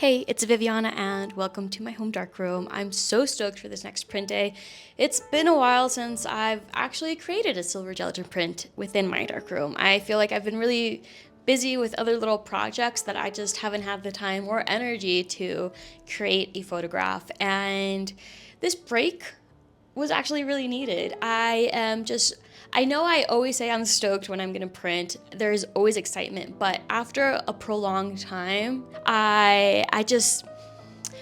Hey, it's Viviana and welcome to my home darkroom. I'm so stoked for this next print day. It's been a while since I've actually created a silver gelatin print within my darkroom. I feel like I've been really busy with other little projects that I just haven't had the time or energy to create a photograph. And this break was actually really needed. I know I always say I'm stoked when I'm gonna print. There's always excitement, but after a prolonged time,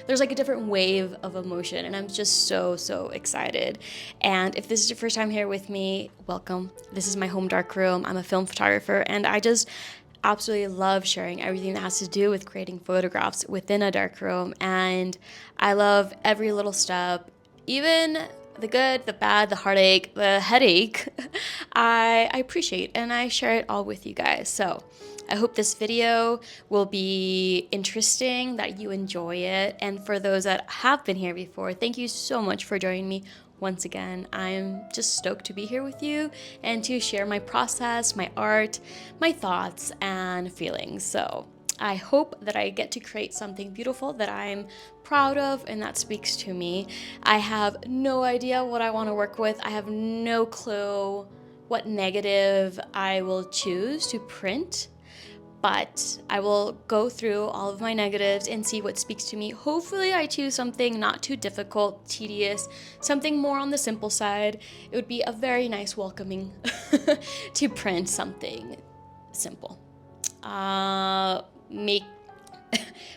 there's like a different wave of emotion, and I'm just so excited. And if this is your first time here with me, welcome. This is my home darkroom. I'm a film photographer, and I just absolutely love sharing everything that has to do with creating photographs within a darkroom. And I love every little step, even the good, the bad, the heartache, the headache. I appreciate, and I share it all with you guys. So I hope this video will be interesting, that you enjoy it. And for those that have been here before, thank you so much for joining me once again. I'm just stoked to be here with you and to share my process, my art, my thoughts, and feelings. So I hope that I get to create something beautiful that I'm proud of and that speaks to me. I have no idea what I want to work with. I have no clue what negative I will choose to print, but I will go through all of my negatives and see what speaks to me. Hopefully I choose something not too difficult, tedious, something more on the simple side. It would be a very nice welcoming to print something simple.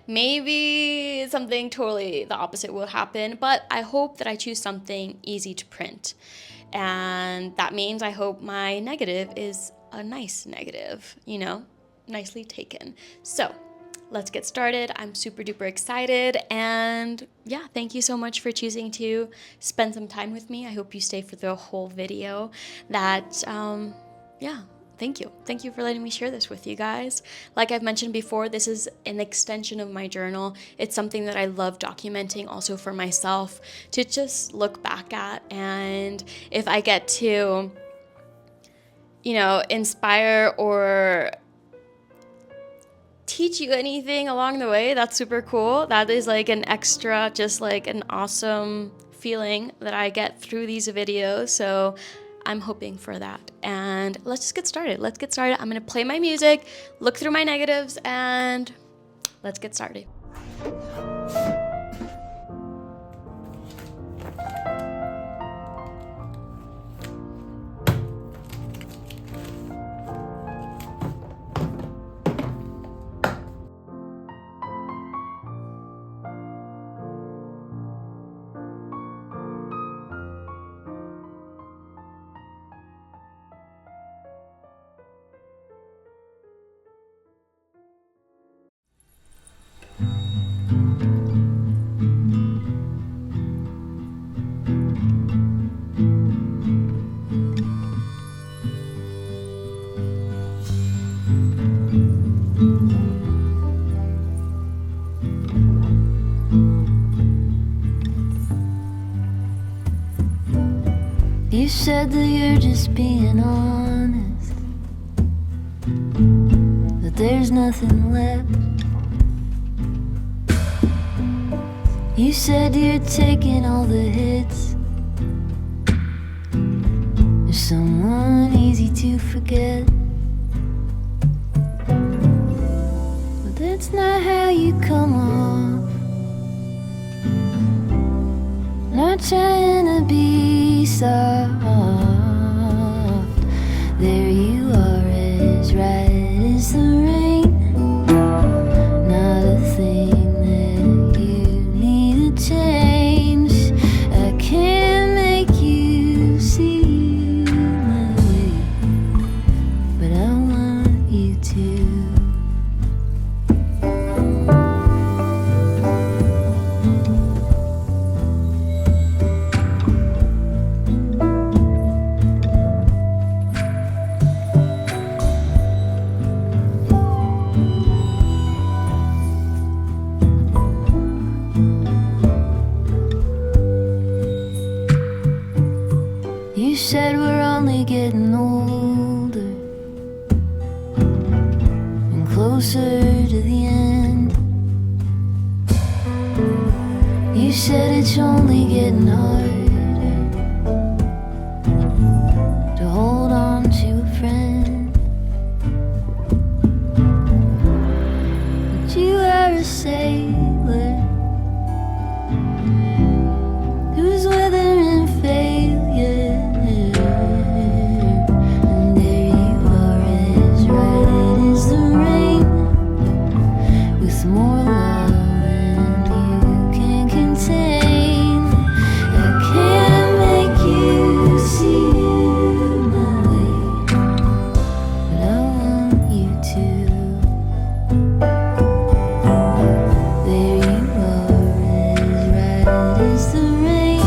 Maybe something totally the opposite will happen, but I hope that I choose something easy to print. And that means I hope my negative is a nice negative, nicely taken. So let's get started. I'm super duper excited, and yeah, thank you so much for choosing to spend some time with me. I hope you stay for the whole video. Thank you. Thank you for letting me share this with you guys. Like I've mentioned before, this is an extension of my journal. It's something that I love documenting also for myself to just look back at. And if I get to, inspire or teach you anything along the way, that's super cool. That is like an extra, just like an awesome feeling that I get through these videos. So I'm hoping for that. And let's just get started. I'm gonna play my music, look through my negatives, and let's get started. You said that you're just being honest, that there's nothing left. You said you're taking all the hits. You're someone easy to forget, but that's not how you come off. Not trying to be soft. There you are, as right as the rain. Not a thing that you need to change. I can't make you see my way, but I want you to. You said we're only getting older and closer to the end. You said it's only getting harder to hold on to a friend. But you are a sailor who's weathering failure. And there you are, as right as the rain, with more love than you can contain. I can't make you see my way, but I want you to. There you are, as right as the rain,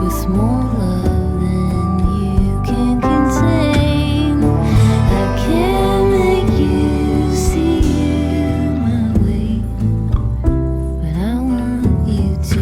with more love than you can contain. I can't make you see my way, but I want you to.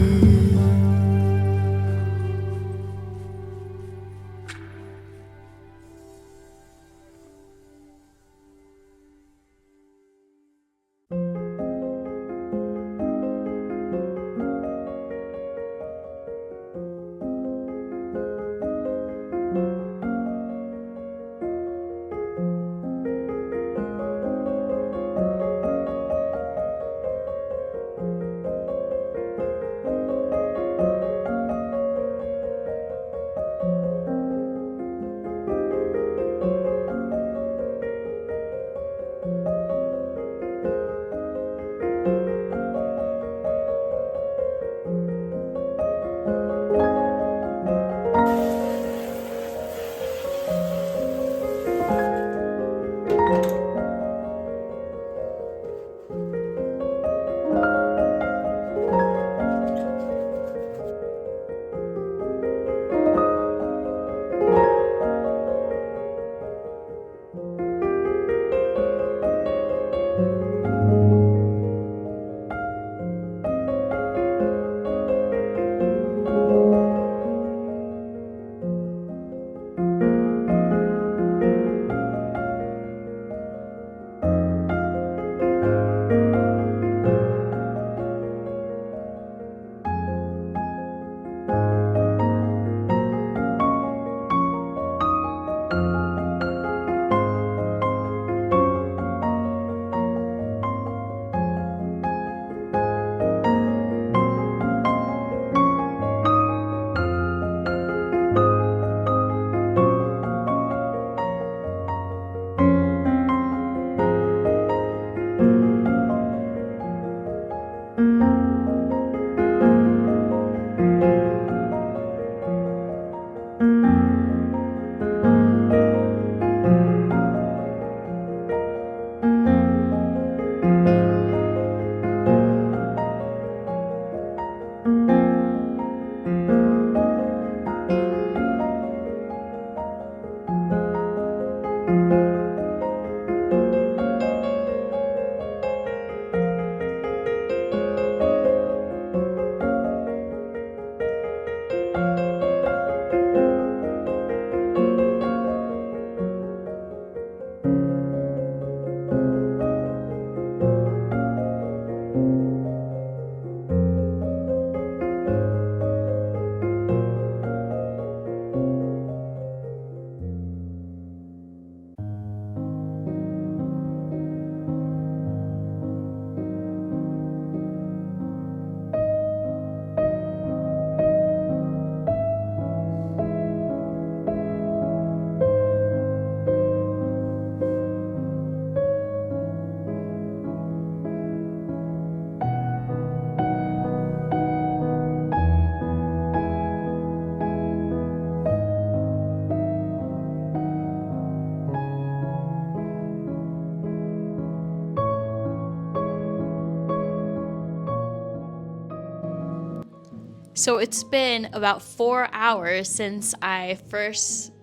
So it's been about 4 hours since I first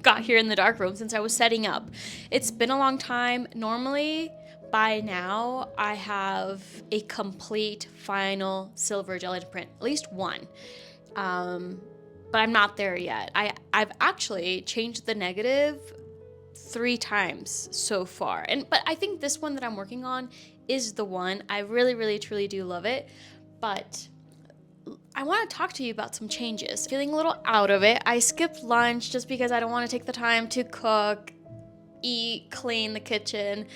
got here in the dark room, since I was setting up. It's been a long time. Normally, by now, I have a complete final silver gelatin print, at least one. But I'm not there yet. I've actually changed the negative 3 times so far. But I think this one that I'm working on is the one. I really, really, truly do love it. but I want to talk to you about some changes. Feeling a little out of it. I skipped lunch just because I don't want to take the time to cook, eat, clean the kitchen.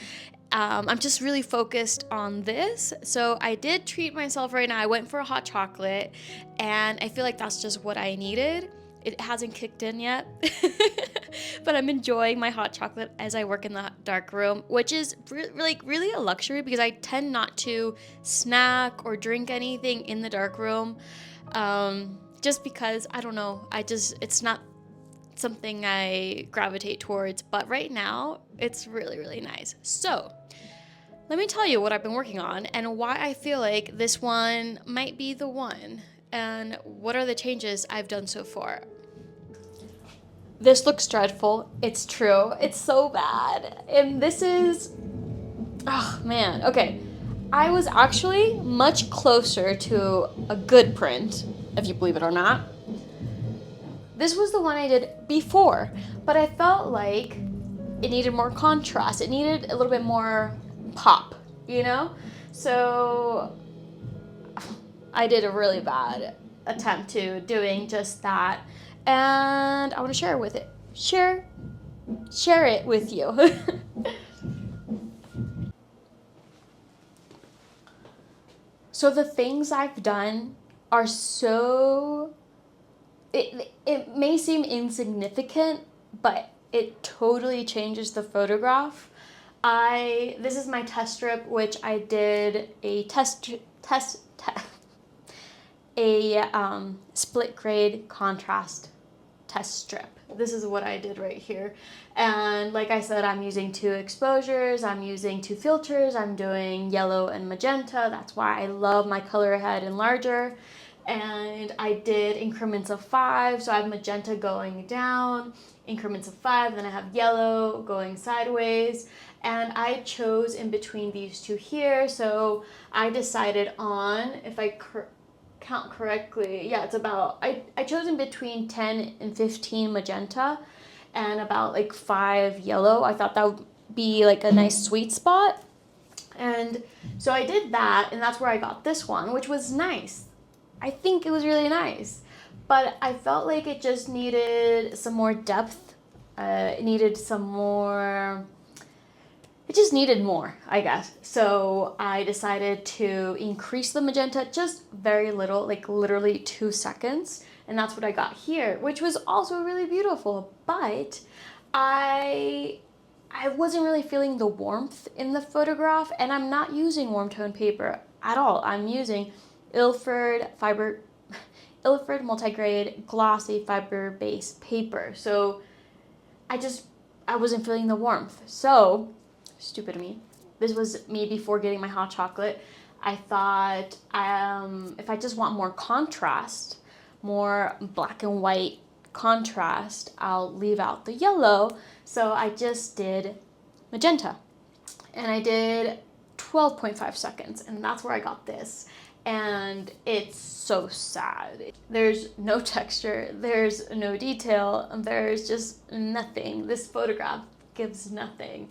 I'm just really focused on this. So I did treat myself right now. I went for a hot chocolate, and I feel like that's just what I needed. It hasn't kicked in yet, but I'm enjoying my hot chocolate as I work in the dark room, which is really a luxury because I tend not to snack or drink anything in the dark room, just because I don't know. It's not something I gravitate towards, but right now it's really nice. So let me tell you what I've been working on and why I feel like this one might be the one, and what are the changes I've done so far. This looks dreadful. It's true. It's so bad. And this is, oh man, okay. I was actually much closer to a good print, if you believe it or not. This was the one I did before, but I felt like it needed more contrast. It needed a little bit more pop, you know? So I did a really bad attempt to doing just that, and I want to share it with you. So the things I've done are so it may seem insignificant, but it totally changes the photograph. This is my test strip, which I did a split grade contrast test strip. This is what I did right here. And like I said, I'm using 2 exposures, I'm using 2 filters, I'm doing yellow and magenta. That's why I love my color ahead and larger. And I did increments of 5, so I have magenta going down, increments of 5, then I have yellow going sideways. And I chose in between these 2 here, so I decided on, if I count correctly, yeah, it's about, I chose in between 10 and 15 magenta and about like 5 yellow. I thought that would be like a nice sweet spot. And so I did that, and that's where I got this one, which was nice. I think it was really nice, but I felt like it just needed some more depth. It just needed more, I guess. So I decided to increase the magenta just very little, like literally 2 seconds. And that's what I got here, which was also really beautiful. But I wasn't really feeling the warmth in the photograph, and I'm not using warm tone paper at all. I'm using Ilford multi-grade glossy fiber-based paper. So I wasn't feeling the warmth. So, stupid of me. This was me before getting my hot chocolate. I thought, if I just want more contrast, more black and white contrast, I'll leave out the yellow. So I just did magenta. And I did 12.5 seconds, and that's where I got this. And it's so sad. There's no texture, there's no detail, there's just nothing. This photograph gives nothing.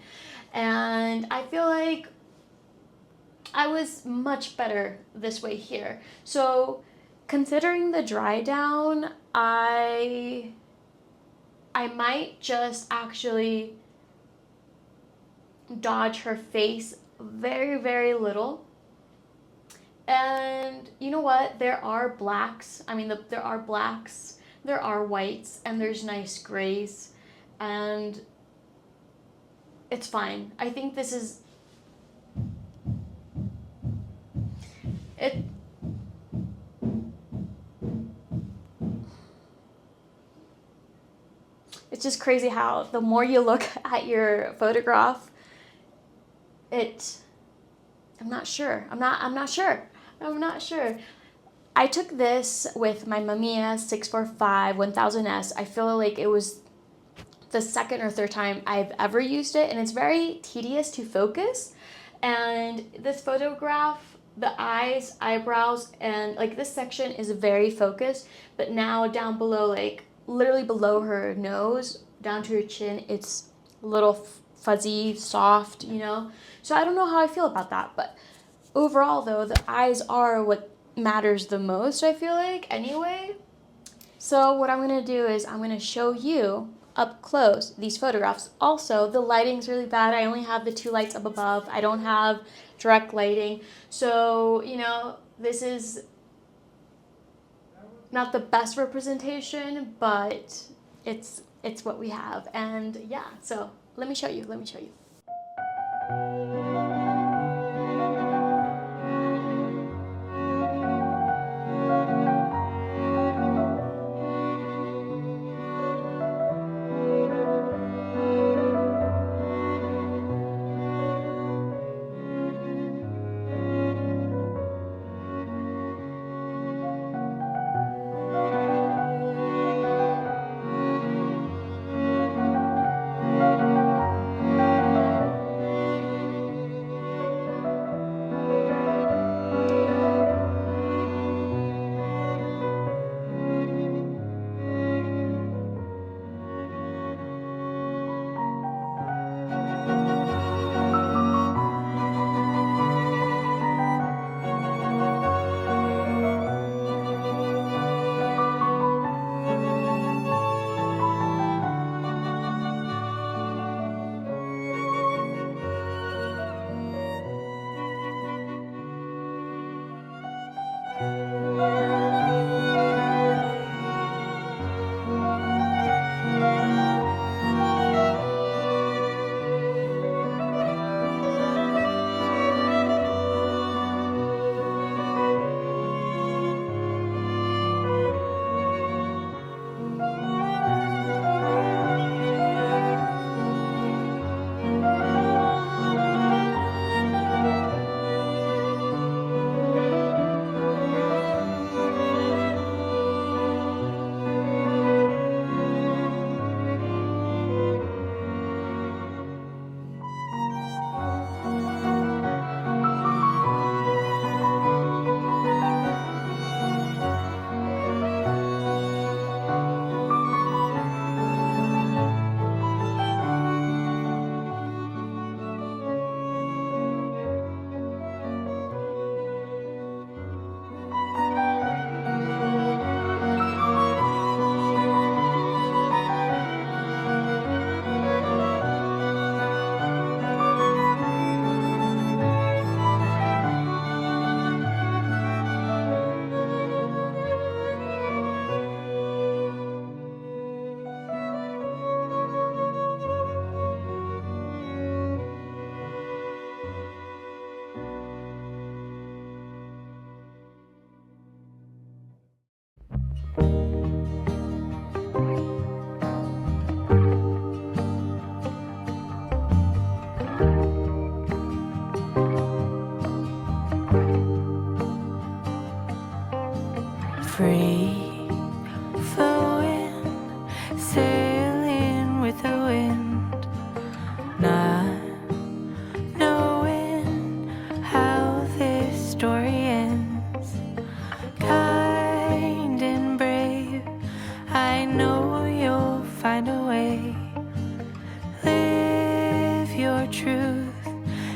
And I feel like I was much better this way here. So considering the dry down, I might just actually dodge her face very little. And you know what? There are blacks. I mean, there are blacks, there are whites, and there's nice grays. And it's fine. I think this is... It's just crazy how the more you look at your photograph, I'm not sure. I took this with my Mamiya 645 1000S. I feel like it was the second or third time I've ever used it, and it's very tedious to focus. And this photograph, the eyes, eyebrows, and like this section is very focused, but now down below, like literally below her nose, down to her chin, it's a little fuzzy, soft, you know? So I don't know how I feel about that, but overall though, the eyes are what matters the most, I feel like, anyway. So what I'm going to do is I'm going to show you up close these photographs. Also, the lighting's really bad. I only have the 2 lights up above. I don't have direct lighting. So, you know, this is not the best representation, but it's what we have. And yeah, so let me show you. Free flowing, sailing with the wind, not knowing how this story ends. Kind and brave, I know you'll find a way. Live your truth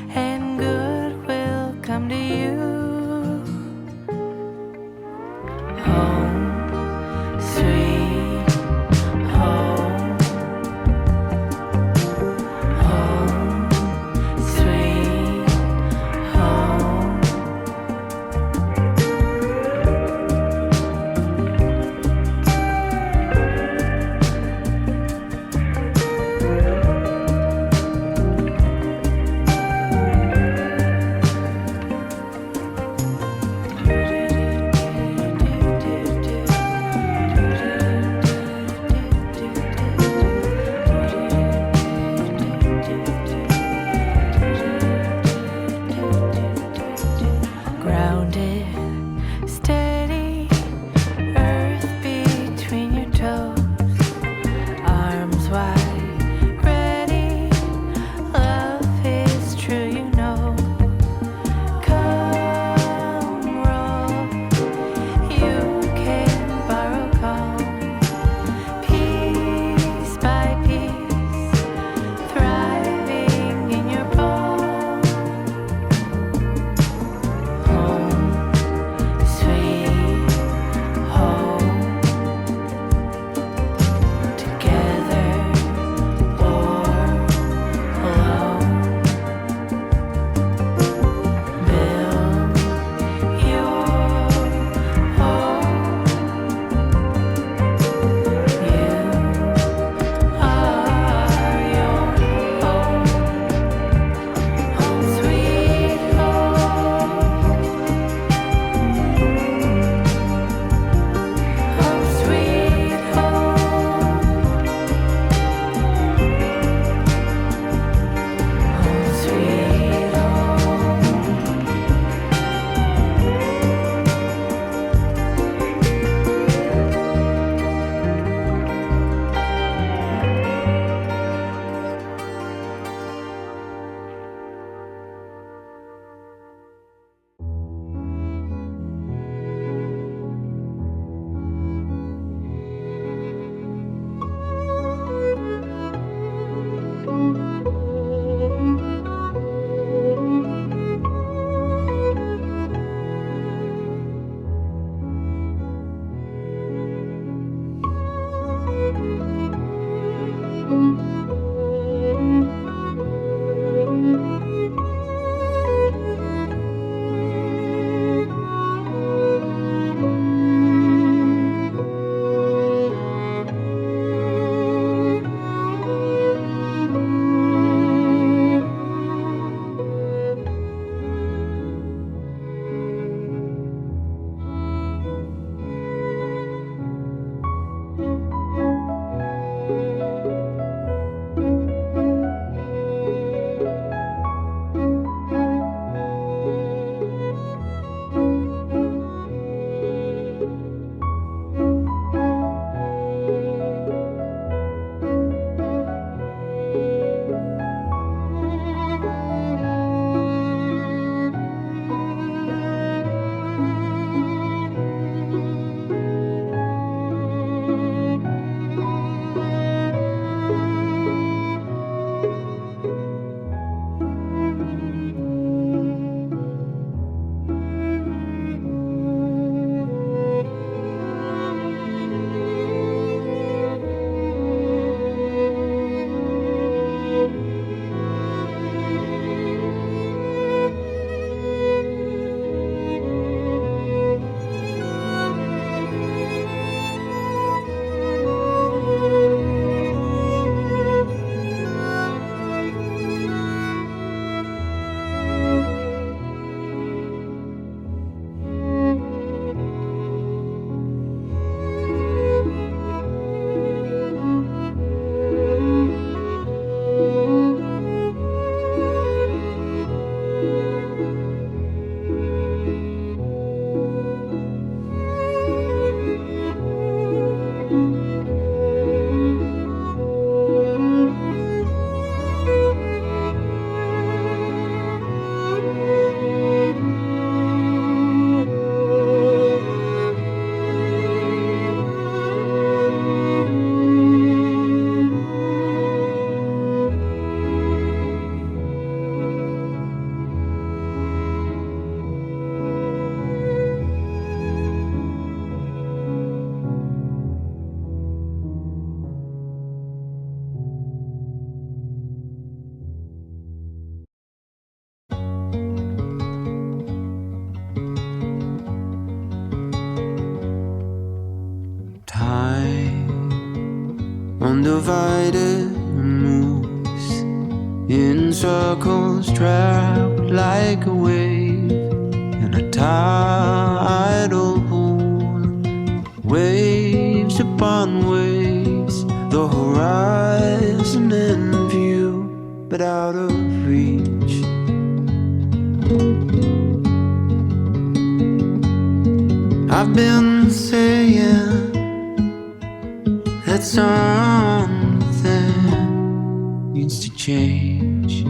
and good will come to you. Home divided moves in circles, trapped like a wave in a tidal pool. Waves upon waves, the horizon in view, but out of reach. I've been saying that something needs to change.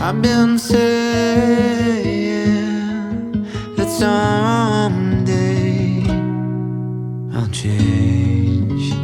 I've been saying that someday I'll change.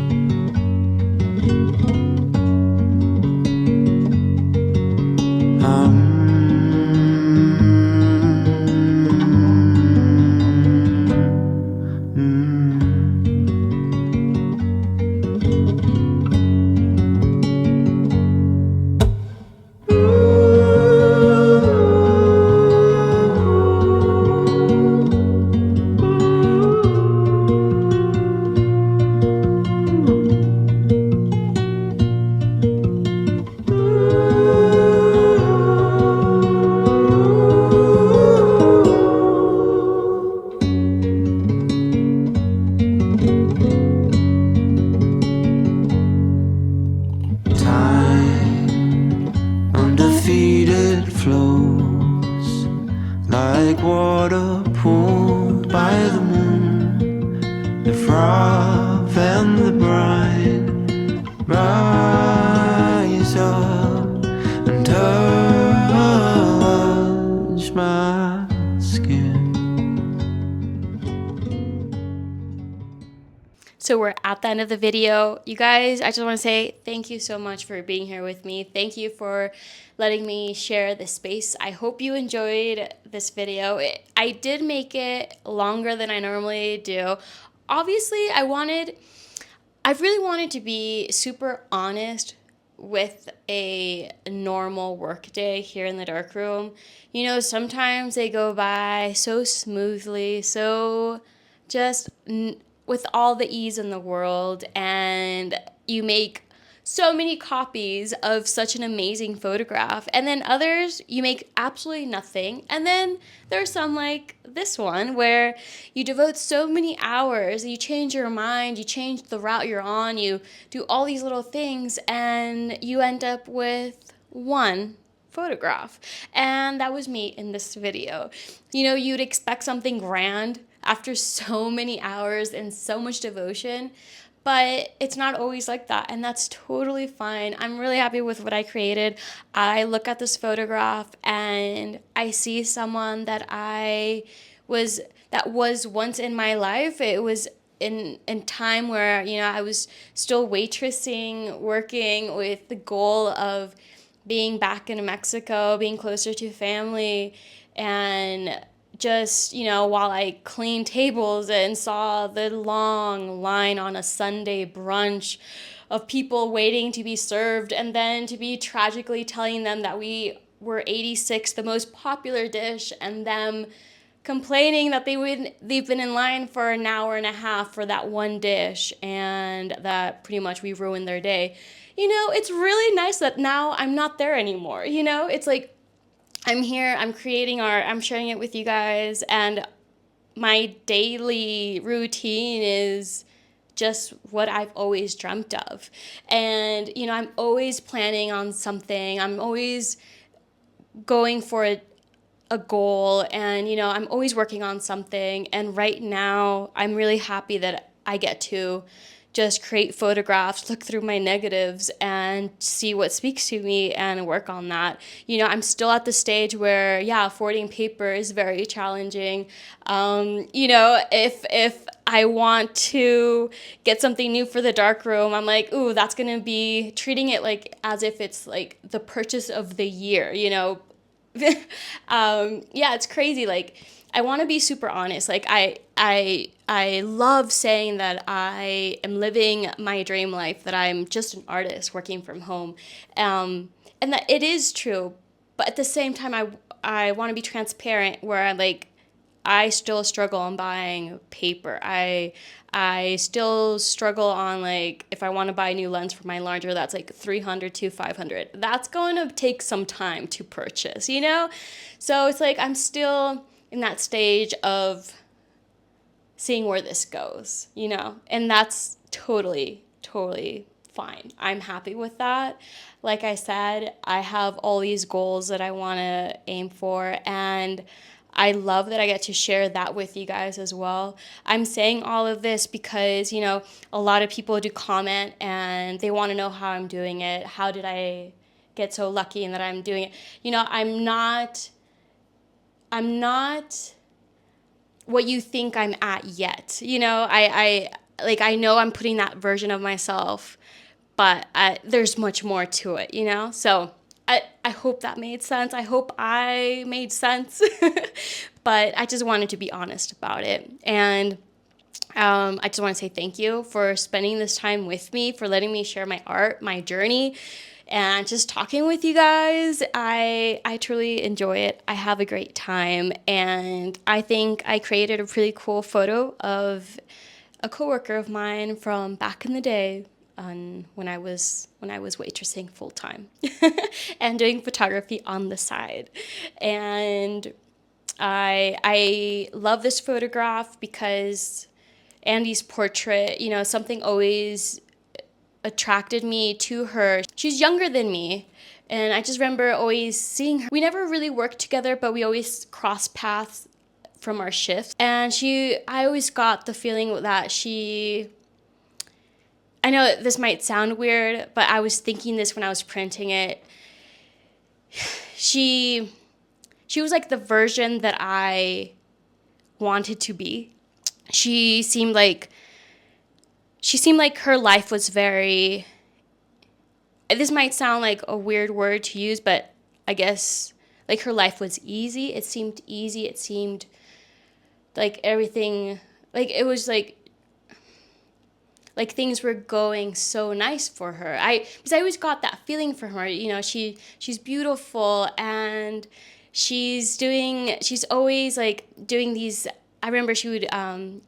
Undefeated flows like water pulled by the moon. The froth and the brine rise up and touch my skin. So we're at the end of the video. You guys, I just want to say thank you so much for being here with me. Thank you for letting me share this space. I hope you enjoyed this video. I did make it longer than I normally do. Obviously, I really wanted to be super honest with a normal work day here in the dark room. You know, sometimes they go by so smoothly, so just with all the ease in the world, and you make so many copies of such an amazing photograph, and then others you make absolutely nothing. And then there's some like this one where you devote so many hours, you change your mind, you change the route you're on, you do all these little things, and you end up with one photograph. And that was me in this video. You know, you'd expect something grand after so many hours and so much devotion, but it's not always like that, and that's totally fine. I'm really happy with what I created. I look at this photograph and I see someone that was once in my life. It was in time where, you know, I was still waitressing, working with the goal of being back in Mexico, being closer to family, and just, you know, while I cleaned tables and saw the long line on a Sunday brunch of people waiting to be served, and then to be tragically telling them that we were 86, the most popular dish, and them complaining that they've been in line for an hour and a half for that one dish, and that pretty much we ruined their day. You know, it's really nice that now I'm not there anymore. You know, it's like, I'm here, I'm creating art, I'm sharing it with you guys, and my daily routine is just what I've always dreamt of. And, you know, I'm always planning on something, I'm always going for a goal, and, you know, I'm always working on something. And right now, I'm really happy that I get to just create photographs, look through my negatives, and see what speaks to me and work on that. You know, I'm still at the stage where, yeah, affording paper is very challenging. You know, if I want to get something new for the dark room, I'm like, ooh, that's gonna be treating it like as if it's like the purchase of the year, you know. Yeah, it's crazy. Like, I want to be super honest. Like, I love saying that I am living my dream life, that I'm just an artist working from home, and that it is true. But at the same time, I want to be transparent, where I like, I still struggle on buying paper. I still struggle on, like, if I want to buy a new lens for my larger, that's like 300 to 500. That's going to take some time to purchase, you know? So it's like I'm still in that stage of seeing where this goes, you know? And that's totally, totally fine. I'm happy with that. Like I said, I have all these goals that I want to aim for, and I love that I get to share that with you guys as well. I'm saying all of this because, you know, a lot of people do comment and they want to know how I'm doing it. How did I get so lucky and that I'm doing it? You know, I'm not what you think I'm at yet. You know, I know I'm putting that version of myself, but there's much more to it, you know? So I hope that made sense. I hope I made sense. But I just wanted to be honest about it. And I just want to say thank you for spending this time with me, for letting me share my art, my journey, and just talking with you guys. I truly enjoy it. I have a great time. And I think I created a pretty cool photo of a coworker of mine from back in the day, when I was waitressing full time and doing photography on the side. And I love this photograph because Andy's portrait, you know, something always attracted me to her. She's younger than me, and I just remember always seeing her. We never really worked together, but we always crossed paths from our shifts. And I always got the feeling that I know this might sound weird, but I was thinking this when I was printing it. She was like the version that I wanted to be. She seemed like her life was very, this might sound like a weird word to use, but I guess like her life was easy. It seemed easy. It seemed like everything, like it was like things were going so nice for her. Because I always got that feeling from her. You know, she's beautiful, and she's always like doing these. I remember she would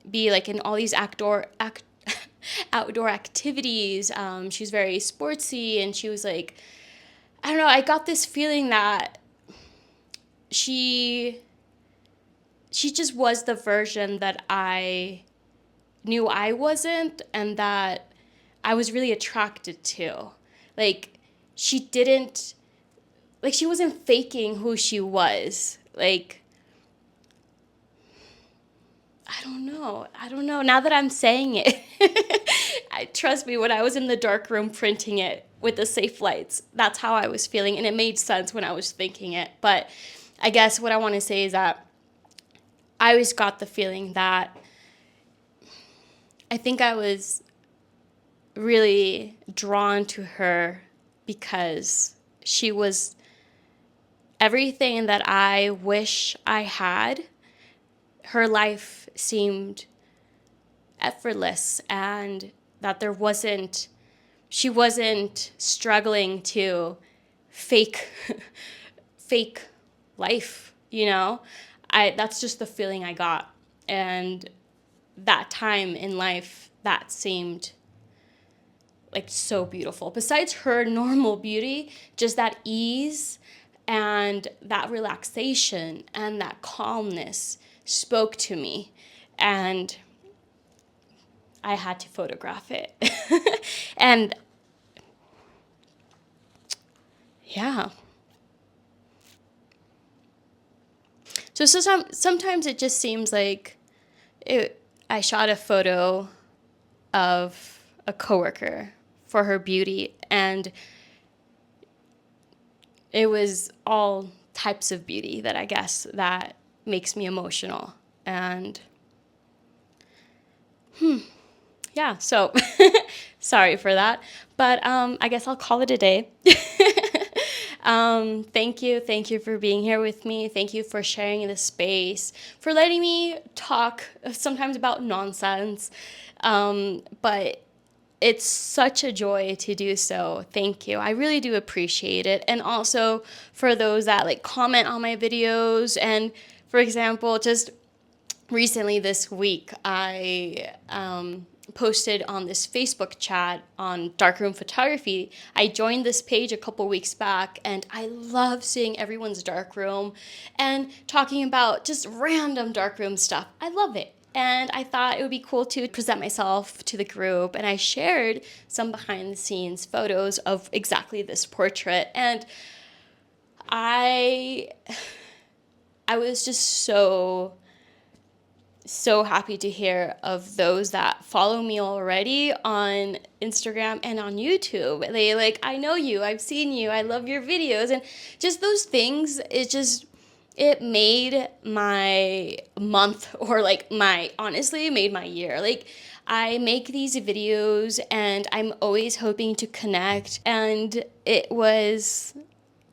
be like in all these outdoor activities. She was very sportsy, and she was like, I don't know. I got this feeling that she just was the version that I knew I wasn't, and that I was really attracted to. Like, she wasn't faking who she was. Like, I don't know. Now that I'm saying it, trust me, when I was in the dark room printing it with the safe lights, that's how I was feeling, and it made sense when I was thinking it. But I guess what I want to say is that I always got the feeling that I think I was really drawn to her because she was everything that I wish I had. Her life seemed effortless, and that she wasn't struggling to fake life, you know? That's just the feeling I got. And that time in life, that seemed like so beautiful. Besides her normal beauty, just that ease and that relaxation and that calmness spoke to me, and I had to photograph it. And yeah. So sometimes it just seems like I shot a photo of a coworker for her beauty, and it was all types of beauty that I guess that makes me emotional. And yeah, so sorry for that, but I guess I'll call it a day. Thank you for being here with me. Thank you for sharing this space, for letting me talk sometimes about nonsense, but it's such a joy to do so. Thank you. I really do appreciate it. And also for those that like comment on my videos, and for example, just recently this week, I posted on this Facebook chat on Darkroom Photography. I joined this page a couple weeks back, and I love seeing everyone's darkroom and talking about just random darkroom stuff. I love it. And I thought it would be cool to present myself to the group, and I shared some behind the scenes photos of exactly this portrait. And I was just so happy to hear of those that follow me already on Instagram and on YouTube. They like, I know you, I've seen you, I love your videos, and just those things, it made my month, or like honestly made my year. Like, I make these videos and I'm always hoping to connect, and it was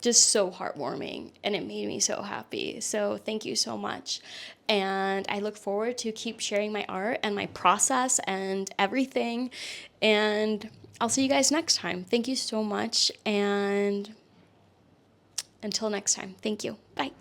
just so heartwarming, and it made me so happy. So thank you so much. And I look forward to keep sharing my art and my process and everything. And I'll see you guys next time. Thank you so much. And until next time, thank you. Bye.